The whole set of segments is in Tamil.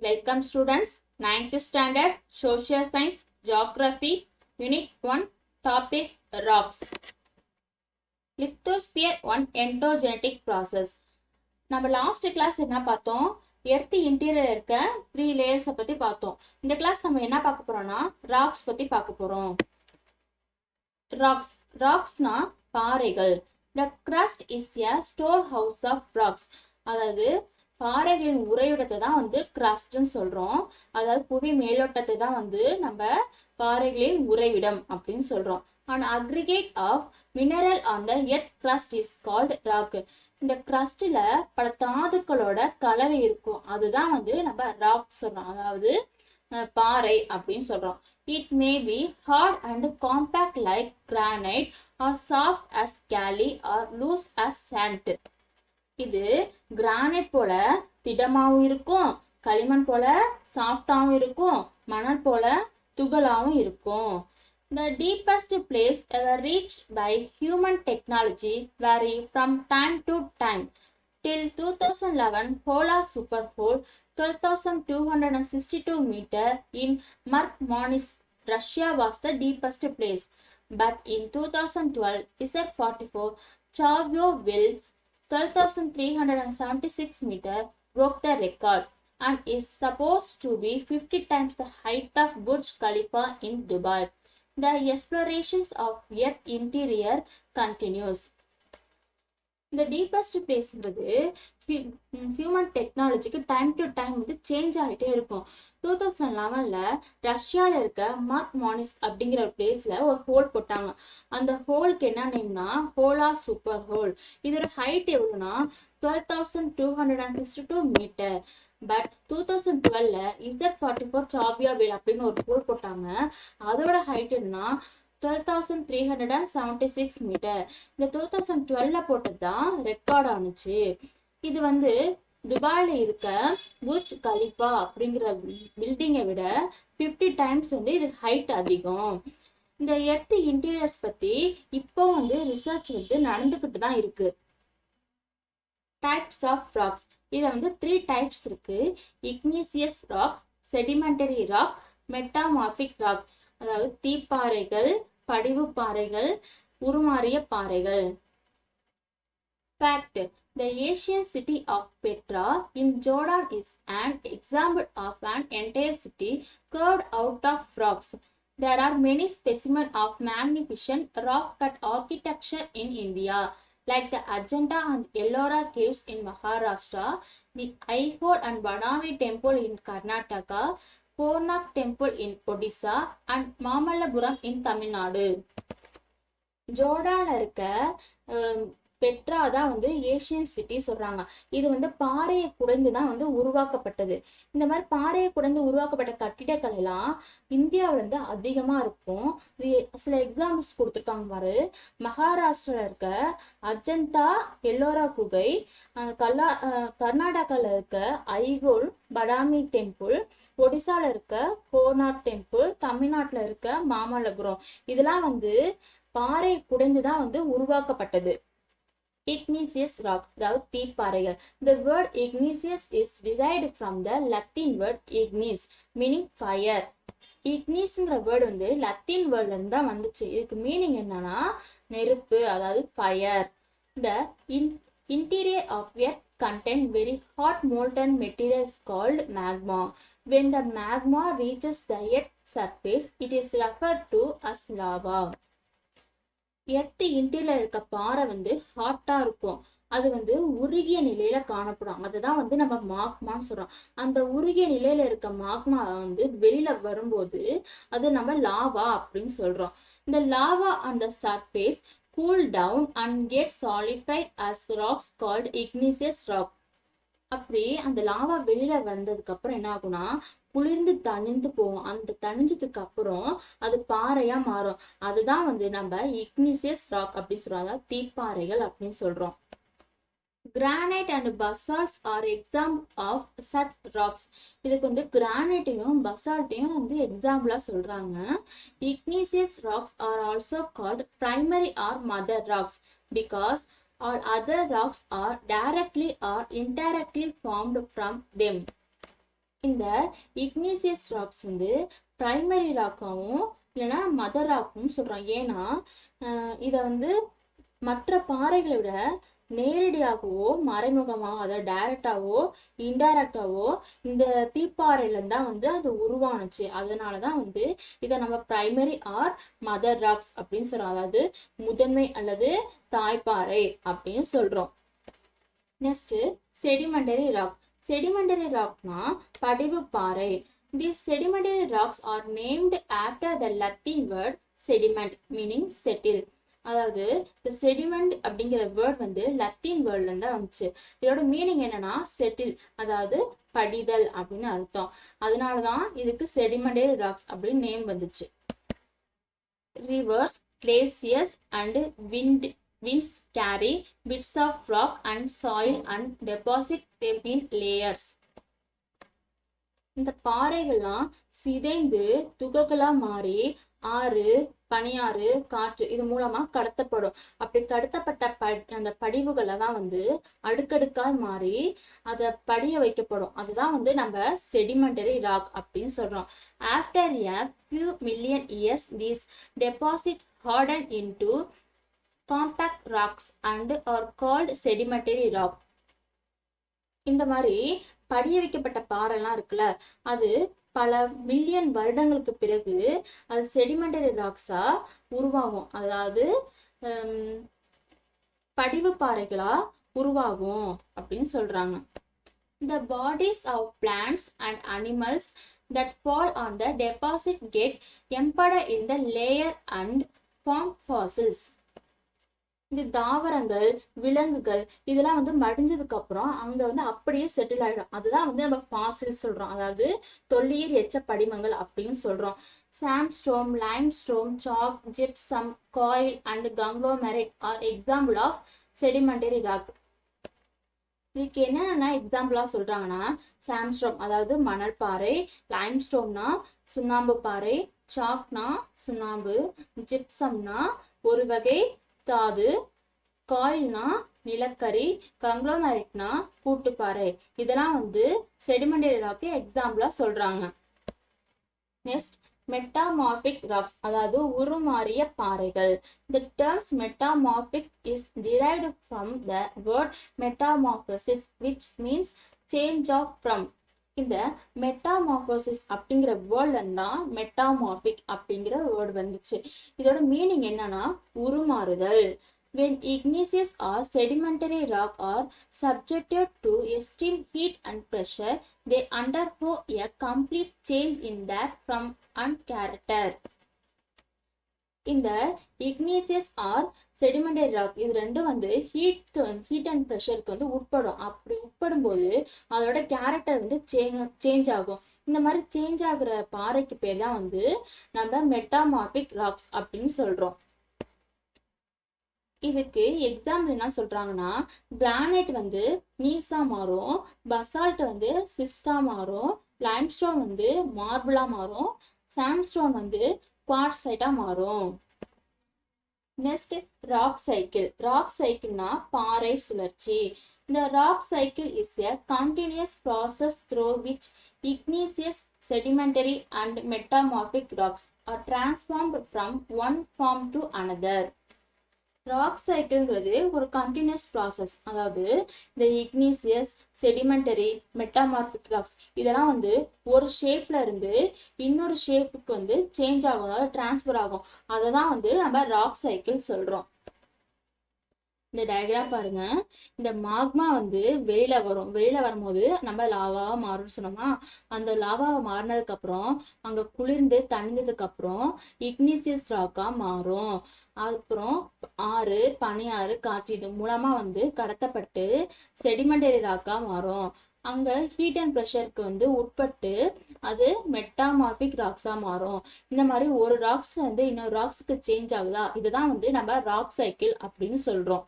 Welcome students, 9th standard, Social Science, Geography, Unit 1, Topic Rocks. Lithosphere 1 Endogenetic Process. நம்ம லாஸ்ட் கிளாஸ் என்ன பார்த்தோம்? எர்த் இன்டீரியர் இருக்க 3 லேயர்ஸை பற்றி பார்த்தோம். இந்த கிளாஸ் நம்ம என்ன பார்க்க போறோம்னா ராக்ஸ் பற்றி பார்க்க போறோம். ராக்ஸ்னா பாறைகள். The crust is a storehouse of rocks. அதாவது பாறைகளின் உறைவிடத்தை தான் கிரஸ்ட்னு சொல்றோம். அதாவது புவி மேலோட்டத்தை தான் நம்ம பாறைகளின் உறைவிடம் அப்படின்னு சொல்றோம். An aggregate of mineral on the earth crust is called rock. இந்த கிரஸ்ட்ல பல தாதுக்களோட கலவை இருக்கும், அதுதான் நம்ம ராக் சொல்றோம், அதாவது பாறை அப்படின்னு சொல்றோம். It may be hard and compact like granite or soft as scaly or loose as sand. இது கிரானைட் போல திடமாவும் இருக்கும், களிமண் போல சாஃப்டாவும் இருக்கும், மணல் போல துகளாவும் இருக்கும். The deepest place ever reached by human technology vary from time to time. Till 2011, Hola Superhole 12,262 meter in Markmanis, Russia was the deepest place. But in 2012, ISR-44 Chavio-Ville 12,376 meter broke the record and is supposed to be 50 times the height of Burj Khalifa in Dubai. The explorations of Earth interior continues. இந்த டீப்பஸ்ட் பிளேஸ்ன்றது ஹியூமன் டெக்னாலஜிக்கு டைம் டு டைம் சேஞ்ச் ஆகிட்டே இருக்கும். 2011ல் ரஷ்யாவில் இருக்க மார்க்மானிஸ் அப்படிங்கிற ஒரு பிளேஸ்ல ஒரு ஹோல் போட்டாங்க. அந்த ஹோலுக்கு என்ன நேம்னா ஹோலா சூப்பர் ஹோல். இதோட ஹைட் எவ்வளோனா 12,262 மீட்டர். பட் 2012ல் ISR-44 சாவியாவில் அப்படின்னு ஒரு ஹோல் போட்டாங்க. அதோட ஹைட் என்னன்னா 12,376 மீட்டர். இந்த 2012ல போட்டது தான் ரெக்கார்ட் ஆனிச்சு. இது துபாயில இருக்க புர்ஜ் கலிஃபா அப்படிங்கிற பில்டிங்கை விட 50 டைம்ஸ் இது ஹைட் அதிகம். இந்த எர்த் இன்டீரியர்ஸ் பத்தி இப்போ ரிசர்ச் நடந்துகிட்டு தான் இருக்கு. Types of rocks. இதுல 3 டைப்ஸ் இருக்கு. Igneous rock, sedimentary rock, metamorphic rock. அதாவது தீப்பாறைகள், படிவு பாறைகள், உருமாறிய பாறைகள். Fact: The ancient city of Petra in Jordan is an example of an entire city carved out of rocks. There are many specimens of magnificent rock-cut architecture in India, like the Ajanta and Ellora caves in Maharashtra, the Aihole and Badami temple in Karnataka, Konark temple in Odisha, and Mamallapuram in Tamil Nadu. ஜோர்டான்ல இருக்க பெட்ரா தான் ஏசியன் சிட்டி சொல்றாங்க. இது பாறையை குடைந்து தான் உருவாக்கப்பட்டது. இந்த மாதிரி பாறையை குடைந்து உருவாக்கப்பட்ட கட்டிடக்கலை எல்லாம் இந்தியாவில அதிகமா இருக்கும். சில எக்ஸாம்பிள்ஸ் கொடுத்துருக்காங்க பாரு. மகாராஷ்டிரால இருக்க அஜந்தா எல்லோரா குகை, கர்நாடகால இருக்க ஐஹோல் படாமி டெம்பிள், ஒடிசால இருக்க கோனார்க் டெம்பிள், தமிழ்நாட்டுல இருக்க மாமல்லபுரம், இதெல்லாம் பாறை குடைந்துதான் உருவாக்கப்பட்டது. Igneous rock, அதாவது தீப்பாறைகள். The word igneous is derived from the Latin word ignis, meaning fire. ignisங்கிற வேர்டு லத்தீன் வேர்ட்ல இருந்து தான் வந்துச்சு. இதுக்கு மீனிங் என்னன்னா நெருப்பு, அதாவது fire. The interior of earth contain very hot molten materials called magma. When the magma reaches the earth surface, it is referred to as lava. Earth interior இருக்க பாறை ஹாட்டா இருக்கும். அது உருகிய நிலையில காணப்படும். அதுதான் நம்ம மாக்மான்னு சொல்றோம். அந்த உருகிய நிலையில இருக்க மாக்மா வெளியில வரும்போது அது நம்ம லாவா அப்படின்னு சொல்றோம். இந்த lava on the surface cool down and get solidified as rocks called igneous rock. அப்படி அந்த லாவா வெளியில வந்ததுக்கு அப்புறம் என்ன ஆகும்னா குளிர்ந்து தணிந்து போகும். அந்த தணிஞ்சதுக்கு அப்புறம் அது பாறையா மாறும். அதுதான் நம்ம இக்னிசியஸ் ராக் அப்படி சொல்றோம், அதாவது தீப்பாறைகள் அப்படின்னு சொல்றோம். Granite and basalts are example of such rocks. இதுக்கு கிரானைட்டையும் பசால்ட்டையும் எக்ஸாம்பிளா சொல்றாங்க. Igneous rocks are also called primary or mother rocks because all other rocks are directly or indirectly formed from them. இந்த இக்னீசியஸ் ராக்ஸ் வந்து பிரைமரி ராக்காவும் இல்லைன்னா மதர் ராக்கும் சொல்றோம். ஏன்னா இதை வந்து மற்ற பாறைகளை விட நேரடியாகவோ மறைமுகமாகவோ அதாவது டைரக்டாவோ இன்டைரக்டாவோ இந்த தீப்பாறையில தான் வந்து அது உருவானுச்சு. அதனாலதான் வந்து இதை நம்ம பிரைமரி ஆர் மதர் ராக்ஸ் அப்படின்னு சொல்றோம். அதாவது முதன்மை அல்லது தாய்ப்பாறை அப்படின்னு சொல்றோம். Next sedimentary rock. செடிமெண்டரி ராக்னா படிவு பாறை. These sedimentary rocks are named after the Latin word sediment meaning settle. அதாவது இந்த செடிமெண்ட் அப்படிங்கிற வேர்ட் வந்து லத்தீன் வேர்ட்ல இருந்தா வந்துச்சு. இதோட மீனிங் என்னன்னா செட்டில், அதாவது படிதல் அப்படின்னு அர்த்தம். அதனாலதான் இதுக்கு செடிமெண்டரி ராக்ஸ் அப்படின்னு நேம் வந்துச்சு. Reverse, glaciers and winds carry bits of rock and soil and deposit them in layers. இந்த பாறைகள்லாம் சிதைந்து துகள்களா மாறி ஆறு, பனியாறு, காற்று இது மூலமா கடத்தப்படும். அப்படி கடத்தப்பட்ட அந்த படிவுகளை தான் வந்து அடுக்கடுக்கா மாறி அதை படிய வைக்கப்படும். அதுதான் வந்து நம்ம செடிமெண்டரி ராக் அப்படின்னு சொல்றோம். After a few million years these deposit harden into compact rocks and are called sedimentary rock. இந்த மாதிரி படிய வைக்கப்பட்ட பாறைலாம் இருக்குல்ல, அது பல மில்லியன் வருடங்களுக்கு பிறகு அது செடிமெண்டரி ராக்ஸா உருவாகும். அதாவது படிவு பாறைகளா உருவாகும் அப்படின்னு சொல்றாங்க. The bodies of plants and animals that fall on the deposit get embedded in the layer and form fossils. இந்த தாவரங்கள், விலங்குகள் இதெல்லாம் வந்து மடிஞ்சதுக்கு அப்புறம் அங்க வந்து அப்படியே செட்டில் ஆயிடும். அதுதான் வந்து நம்ம ஃபாசில்ஸ் சொல்றோம். அதாவது தொல்லியல் எச்ச படிமங்கள் அப்படின்னு சொல்றோம். Sandstone, limestone, chalk, gypsum, coal and conglomerate are example of sedimentary rock. இதுக்கு என்னென்ன எக்ஸாம்பிளா சொல்றாங்கன்னா சாண்ட்ஸ்டோன் அதாவது மணல் பாறை, லைம்ஸ்டோன்னா சுண்ணாம்பு பாறை, சாக்னா சுண்ணாம்பு, ஜிப்சம்னா ஒரு வகை தாது, காயில்னா நிலக்கரி, கங்க்ளோமெரேட்னா கூட்டுப்பாறை. இதெல்லாம் வந்து செடிமெண்டரி ராக்கு எக்ஸாம்பிளா சொல்றாங்க. நெக்ஸ்ட் மெட்டாமார்பிக் ராக்ஸ் அதாவது உருமாறிய பாறைகள். The terms metamorphic is derived from the word metamorphosis which means change of from. இந்த மெட்டாமார்போசிஸ் அப்படிங்கிற வேர்ட்ல தான் மெட்டாமார்பிக் அப்படிங்கிற வேர்டு வந்துச்சு. இதோட மீனிங் என்னன்னா உருமாறுதல். When igneous or sedimentary rock are subjected to extreme heat and pressure, they undergo a complete change in their form and character. இந்த இக்னீசியஸ் ஆர் செடிமெண்டரி ராக் இது ரெண்டும் வந்து ஹீட் அண்ட் ப்ரெஷருக்கு வந்து உட்படும். அப்படி உட்படும் போது அதோட கேரக்டர் வந்து சேஞ்ச் ஆகும். இந்த மாதிரி சேஞ்ச் ஆகுற பாறைக்கு பேர் தான் வந்து நம்ம மெட்டாமார்பிக் ராக்ஸ் அப்படின்னு சொல்றோம். இதுக்கு எக்ஸாம்பிள் என்ன சொல்றாங்கன்னா கிரானைட் வந்து நீஸா மாறும், பசால்ட் வந்து சிஸ்டா மாறும், லைம்ஸ்டோன் வந்து மார்பிளா மாறும், சாண்ட்ஸ்டோன் வந்து குவார்ட்சைட்டா மாறும். Next rock cycle. ராக் சைக்கிள்னா பாறை சுழற்சி. இந்த rock cycle is a continuous process through which igneous, sedimentary and metamorphic rocks are transformed from one form to another. Rock சைக்கிள்ங்கிறது ஒரு கண்டினியூஸ் ப்ராசஸ். அதாவது இந்த இக்னீசியஸ், செடிமெண்டரி, மெட்டாமார்பிக் ராக்ஸ் இதெல்லாம் வந்து ஒரு ஷேப்ல இருந்து இன்னொரு ஷேப்புக்கு வந்து சேஞ்ச் ஆகும், அதாவது டிரான்ஸ்ஃபர் ஆகும். அதை தான் வந்து நம்ம ராக் சைக்கிள் சொல்றோம். இந்த டயக்ராம் பாருங்க. இந்த மாக்மா வந்து வெளியில வரும். வெளியில வரும்போது நம்ம லாவாவா மாறும்னு சொன்னோமா, அந்த லாவாவை மாறினதுக்கு அப்புறம் அங்க குளிர்ந்து தணிந்ததுக்கு அப்புறம் இக்னீசியஸ் ராக்கா மாறும். அப்புறம் ஆறு, பனியாறு, காற்று இது மூலமா வந்து கடத்தப்பட்டு செடிமெண்டரி ராக்கா மாறும். அங்க ஹீட் அண்ட் ப்ரெஷருக்கு வந்து உட்பட்டு அது மெட்டாமார்பிக் ராக்ஸா மாறும். இந்த மாதிரி ஒரு ராக்ஸ் வந்து இன்னொரு ராக்ஸுக்கு சேஞ்ச் ஆகுதா, இதுதான் வந்து நம்ம ராக் சைக்கிள் அப்படின்னு சொல்றோம்.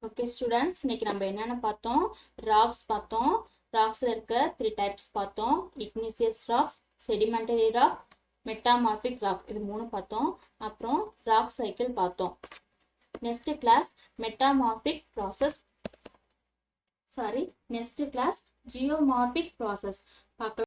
ஓகே ஸ்டூடெண்ட்ஸ், இன்னைக்கு நம்ம என்னென்ன பார்த்தோம்? ராக்ஸ் பார்த்தோம். ராக்ஸ்ல இருக்க 3 டைப்ஸ் பார்த்தோம். Igneous rocks, sedimentary rock, metamorphic rock இது 3 பார்த்தோம். அப்புறம் ராக் சைக்கிள் பார்த்தோம். Next class metamorphic process next class geomorphic process பார்க்கலாம்.